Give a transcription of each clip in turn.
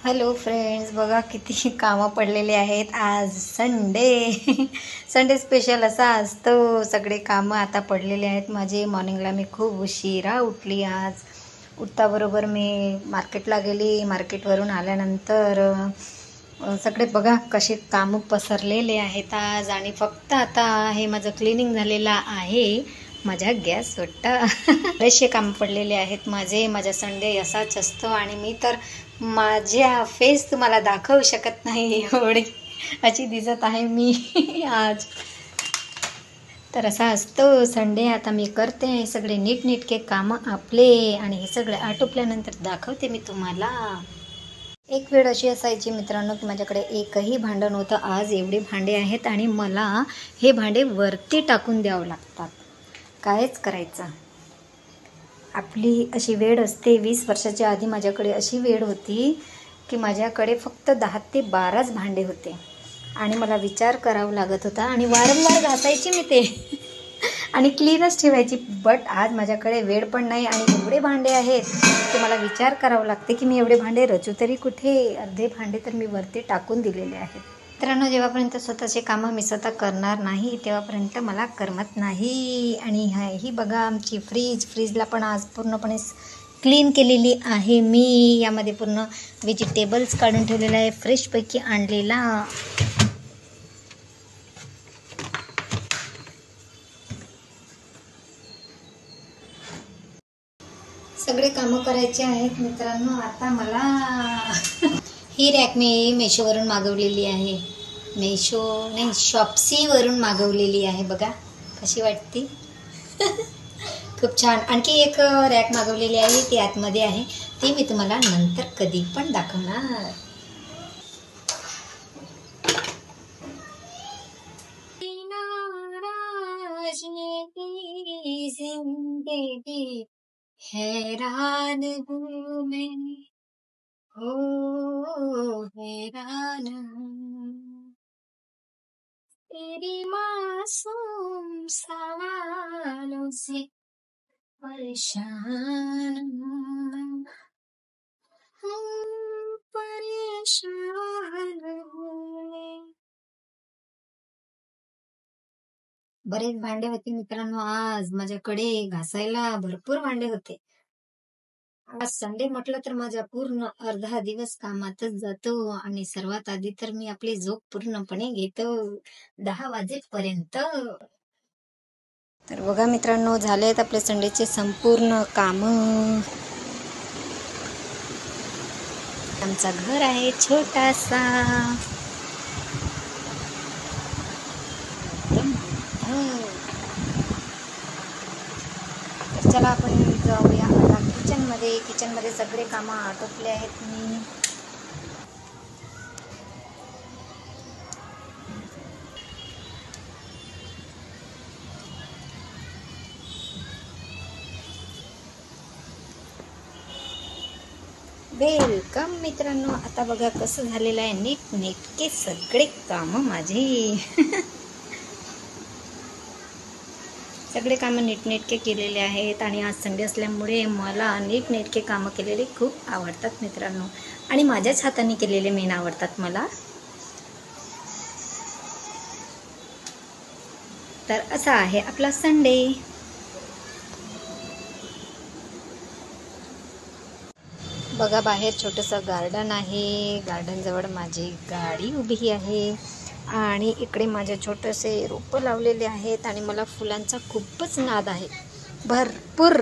Hello friends, बघा किती कामं पडलेली आहेत. आज संडे संडे स्पेशल असा असतो. सगळे कामं आता पडलेले आहेत माझे. मॉर्निंगला मी खूप उशिरा उठली. आज उठताबरोबर मी मार्केटला गेली. मार्केटवरून आल्यानंतर सगळे बघा कसे कामं पसरलेले आहेत आज. आणि फक्त आता हे माझं क्लिनिंग झालेलं आहे माझ्या गॅसवट्टा. बरेचसे काम पडलेले आहेत माझा संडे असाच असतो. आणि मी तर माझ्या फेस तुम्हाला दाखवू शकत नाही, एवढी अशी दिसत आहे मी आज. तर असा असतो संडे. आता मी करते हे सगळे नीटनेटके कामं आपले, आणि हे सगळे आटोपल्यानंतर दाखवते मी तुम्हाला. एक वेळ अशी असायची मित्रांनो की माझ्याकडे एकही भांडं नव्हतं. आज एवढे भांडे आहेत आणि मला हे भांडे वरती टाकून द्यावं लागतात. कायच करायचं, आपली अशी वेळ असते. 20 वर्षाच्या आधी माझ्याकडे अशी वेळ होती की माझ्याकडे फक्त 10 ते 12च भांडे होते आणि मला विचार करावा लागत होता आणि वारंवार घासायची मी ते आणि क्लीनच ठेवायची. बट आज माझ्याकडे वेळ पण नाही आणि एवढे भांडे आहेत की मला विचार करावा लागते की मी एवढे भांडे रचू तरी कुठे. अर्धे भांडे तर मी वरती टाकून दिलेले आहेत. मित्रांनो, जेव्हापर्यंत स्वतःचे कामं मी स्वतः करणार नाही तेव्हापर्यंत मला करमत नाही. आणि ही बघा आमची फ्रीजला पण आज पूर्णपणे क्लीन केलेली आहे मी. यामध्ये पूर्ण व्हेजिटेबल्स काढून ठेवलेला आहे, फ्रेशपैकी आणलेला. सगळे कामं करायचे आहेत मित्रांनो आता मला. ही रॅक मी मेशोवरून मागवलेली आहे. मेशो नाही, शॉप्सीवरून मागवलेली आहे. बघा कशी वाटते खूप छान. आणखी एक रॅक मागवलेली आहे, ती आतमध्ये आहे. ती मी तुम्हाला नंतर कधी पण दाखवणार. जिंदगी हैरान हूँ मैं, हो हैरान हूँ तेरी मासूम सवालों से परेशान हूँ परेशान हूँ. बरेच भांडे होते मित्रांनो आज माझ्याकडे घासायला. भरपूर भांडे होते. आज संडे म्हटलं तर माझा पूर्ण अर्धा दिवस कामातच जातो. आणि सर्वात आधी तर मी आपली झोप पूर्णपणे घेतो 10 वाजेपर्यंत. तर बघा मित्रांनो, झालेत आपले संडेचे संपूर्ण काम. आमचा घर आहे छोटासा. तर चला आपण जाऊया आता किचनमध्ये सगळे कामं आटोपले आहेत मी. वेलकम मित्रांनो. आता बघा कसं झालेलं आहे नीटनेटके सगळे कामं माझे सगळे कामं नीटनेटके केलेले आहेत. आणि आज संडे असल्यामुळे मला नीटनेटके कामं केलेले खूप आवडतात मित्रांनो. आणि माझ्याच हाताने केलेले मेन आवडतात मला. तर असा आहे आपला संडे. बघा बाहेर छोटंसं गार्डन आहे. गार्डनजवळ माझी गाडी उभी आहे. आणि इकडे माझे छोटेसे रोपं लावलेले आहेत. आणि मला फुलांचा खूपच नाद आहे, भरपूर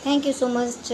थँक्यू सो मच.